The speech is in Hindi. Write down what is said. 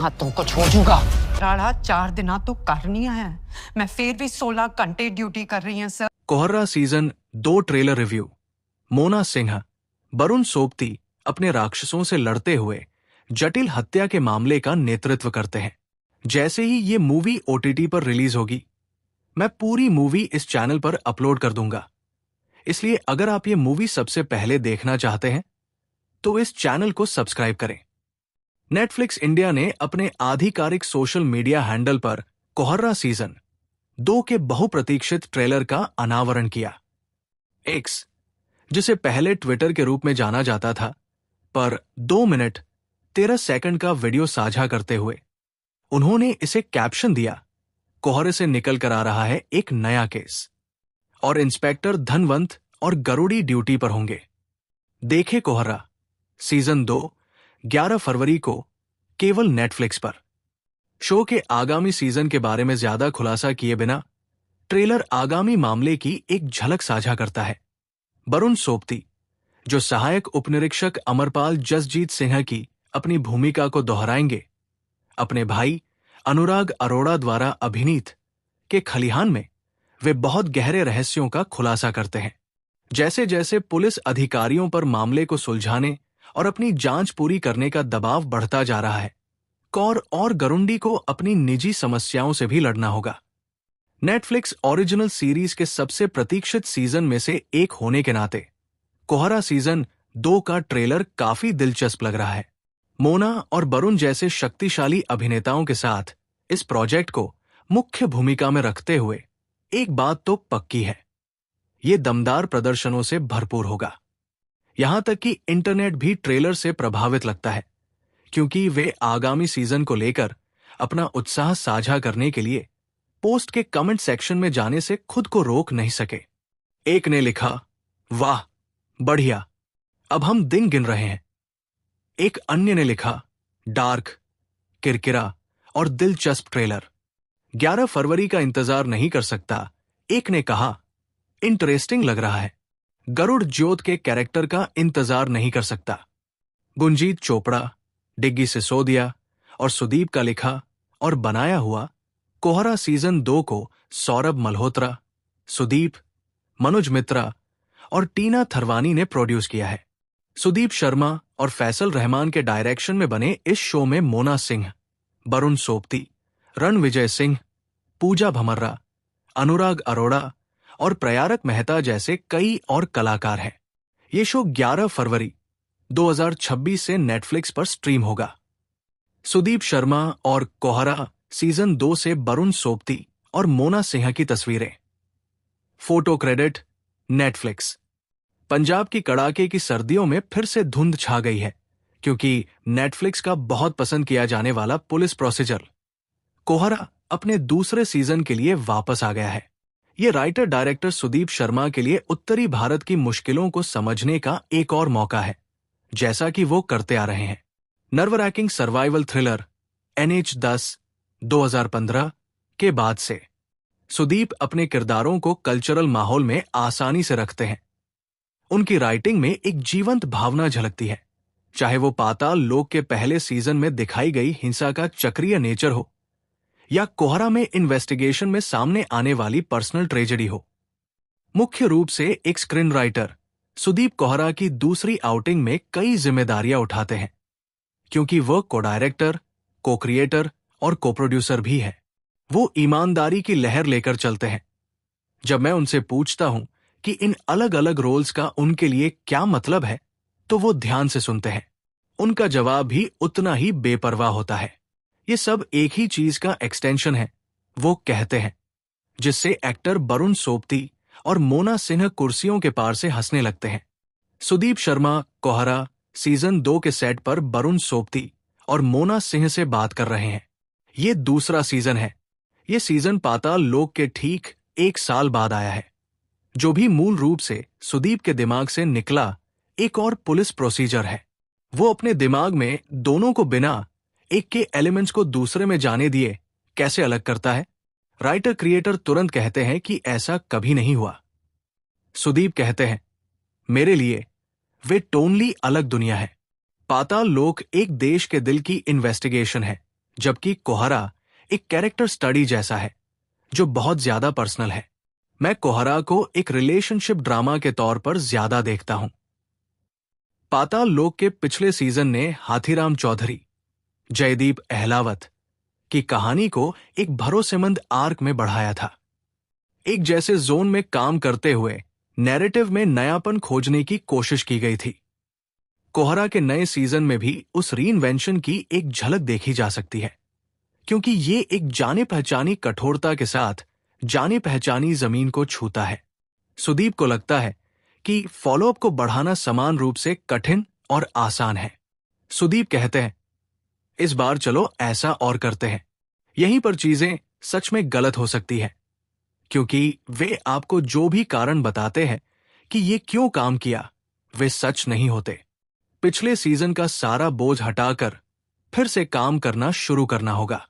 हाथों को छोड़ दूंगा। राड़ा 4 दिना तो करनिया है, मैं फिर भी 16 घंटे ड्यूटी कर रही हूँ सर। कोहरा season 2 trailer review. Mona Singh, Varun Sobti अपने राक्षसों से लड़ते हुए जटिल हत्या के मामले का नेतृत्व करते हैं। जैसे ही ये मूवी ओटीटी पर रिलीज होगी, मैं पूरी मूवी इस चैनल पर अपलोड कर दूंगा। इसलिए अगर आप ये मूवी सबसे पहले देखना चाहते हैं तो इस चैनल को सब्सक्राइब करें। नेटफ्लिक्स इंडिया ने अपने आधिकारिक सोशल मीडिया हैंडल पर कोहरा सीजन 2 के बहुप्रतीक्षित ट्रेलर का अनावरण किया। एक्स, जिसे पहले ट्विटर के रूप में जाना जाता था, पर 2 मिनट 13 सेकंड का वीडियो साझा करते हुए उन्होंने इसे कैप्शन दिया, कोहरे से निकल कर आ रहा है एक नया केस और इंस्पेक्टर धनवंत और गरुड़ी ड्यूटी पर होंगे। देखे कोहरा सीजन 2 11 फरवरी को केवल नेटफ्लिक्स पर। शो के आगामी सीजन के बारे में ज्यादा खुलासा किए बिना ट्रेलर आगामी मामले की एक झलक साझा करता है। वरुण सोबती, जो सहायक उपनिरीक्षक अमरपाल जसजीत सिन्हा की अपनी भूमिका को दोहराएंगे, अपने भाई अनुराग अरोड़ा द्वारा अभिनीत के खलिहान में वे बहुत गहरे रहस्यों का खुलासा करते हैं। जैसे जैसे पुलिस अधिकारियों पर मामले को सुलझाने और अपनी जांच पूरी करने का दबाव बढ़ता जा रहा है, कौर और गरुंडी को अपनी निजी समस्याओं से भी लड़ना होगा। नेटफ्लिक्स ओरिजिनल सीरीज के सबसे प्रतीक्षित सीजन में से एक होने के नाते कोहरा सीजन 2 का ट्रेलर काफी दिलचस्प लग रहा है। मोना और वरुण जैसे शक्तिशाली अभिनेताओं के साथ इस प्रोजेक्ट को मुख्य भूमिका में रखते हुए एक बात तो पक्की है, ये दमदार प्रदर्शनों से भरपूर होगा। यहां तक कि इंटरनेट भी ट्रेलर से प्रभावित लगता है, क्योंकि वे आगामी सीजन को लेकर अपना उत्साह साझा करने के लिए पोस्ट के कमेंट सेक्शन में जाने से खुद को रोक नहीं सके। एक ने लिखा, वाह बढ़िया, अब हम दिन गिन रहे हैं। एक अन्य ने लिखा, डार्क, किरकिरा और दिलचस्प ट्रेलर, 11 फरवरी का इंतजार नहीं कर सकता। एक ने कहा, इंटरेस्टिंग लग रहा है, गरुड़ ज्योत के कैरेक्टर का इंतजार नहीं कर सकता। गुंजीत चोपड़ा, डिग्गी सिसोदिया और सुदीप का लिखा और बनाया हुआ कोहरा सीजन 2 को सौरभ मल्होत्रा, सुदीप, मनोज मित्रा और टीना थरवानी ने प्रोड्यूस किया है। सुदीप शर्मा और फैसल रहमान के डायरेक्शन में बने इस शो में मोना सिंह, वरुण सोबती, रणविजय सिंह, पूजा भमर्रा, अनुराग अरोड़ा और प्रयारक मेहता जैसे कई और कलाकार हैं। ये शो 11 फरवरी 2026 से नेटफ्लिक्स पर स्ट्रीम होगा। सुदीप शर्मा और कोहरा सीजन 2 से वरुण सोबती और मोना सिंह की तस्वीरें। Photo credit Netflix. पंजाब की कड़ाके की सर्दियों में फिर से धुंध छा गई है, क्योंकि नेटफ्लिक्स का बहुत पसंद किया जाने वाला पुलिस प्रोसीजर कोहरा अपने दूसरे सीजन के लिए वापस आ गया है। ये राइटर डायरेक्टर सुदीप शर्मा के लिए उत्तरी भारत की मुश्किलों को समझने का एक और मौका है, जैसा कि वो करते आ रहे हैं। Nerve ranking survival thriller NH10 2015 के बाद से सुदीप अपने किरदारों को कल्चरल माहौल में आसानी से रखते हैं। उनकी राइटिंग में एक जीवंत भावना झलकती है, चाहे वो पाताल लोक के पहले सीजन में दिखाई गई हिंसा का चक्रीय नेचर हो या कोहरा में इन्वेस्टिगेशन में सामने आने वाली पर्सनल ट्रेजेडी हो। मुख्य रूप से एक स्क्रीन राइटर सुदीप कोहरा की दूसरी आउटिंग में कई जिम्मेदारियां उठाते हैं, क्योंकि वह को डायरेक्टर, को क्रिएटर और को प्रोड्यूसर भी है। वो ईमानदारी की लहर लेकर चलते हैं। जब मैं उनसे पूछता हूं कि इन अलग अलग रोल्स का उनके लिए क्या मतलब है, तो वो ध्यान से सुनते हैं। उनका जवाब भी उतना ही बेपरवाह होता है। ये सब एक ही चीज का एक्सटेंशन है, वो कहते हैं, जिससे एक्टर वरुण सोबती और मोना सिंह कुर्सियों के पार से हंसने लगते हैं। सुदीप शर्मा कोहरा सीजन 2 के सेट पर वरुण सोबती और मोना सिंह से बात कर रहे हैं। ये दूसरा सीजन है। ये सीजन पाताल लोक के ठीक 1 साल बाद आया है, जो भी मूल रूप से सुदीप के दिमाग से निकला एक और पुलिस प्रोसीजर है। वो अपने दिमाग में दोनों को बिना एक के एलिमेंट्स को दूसरे में जाने दिए कैसे अलग करता है। राइटर क्रिएटर तुरंत कहते हैं कि ऐसा कभी नहीं हुआ। सुदीप कहते हैं, मेरे लिए वे टोनली अलग दुनिया है। पाताल लोक एक देश के दिल की इन्वेस्टिगेशन है, जबकि कोहरा एक कैरेक्टर स्टडी जैसा है जो बहुत ज्यादा पर्सनल है। मैं कोहरा को एक रिलेशनशिप ड्रामा के तौर पर ज्यादा देखता हूं। पाताल लोक के पिछले सीजन ने हाथीराम चौधरी, जयदीप अहलावत की कहानी को एक भरोसेमंद आर्क में बढ़ाया था। एक जैसे जोन में काम करते हुए नैरेटिव में नयापन खोजने की कोशिश की गई थी। कोहरा के नए सीजन में भी उस रीइन्वेंशन की एक झलक देखी जा सकती है, क्योंकि ये एक जाने पहचानी कठोरता के साथ जाने पहचानी जमीन को छूता है। सुदीप को लगता है कि फॉलोअप को बढ़ाना समान रूप से कठिन और आसान है। सुदीप कहते हैं, इस बार चलो ऐसा और करते हैं। यहीं पर चीजें सच में गलत हो सकती है, क्योंकि वे आपको जो भी कारण बताते हैं कि ये क्यों काम किया, वे सच नहीं होते। पिछले सीजन का सारा बोझ हटाकर फिर से काम करना शुरू करना होगा।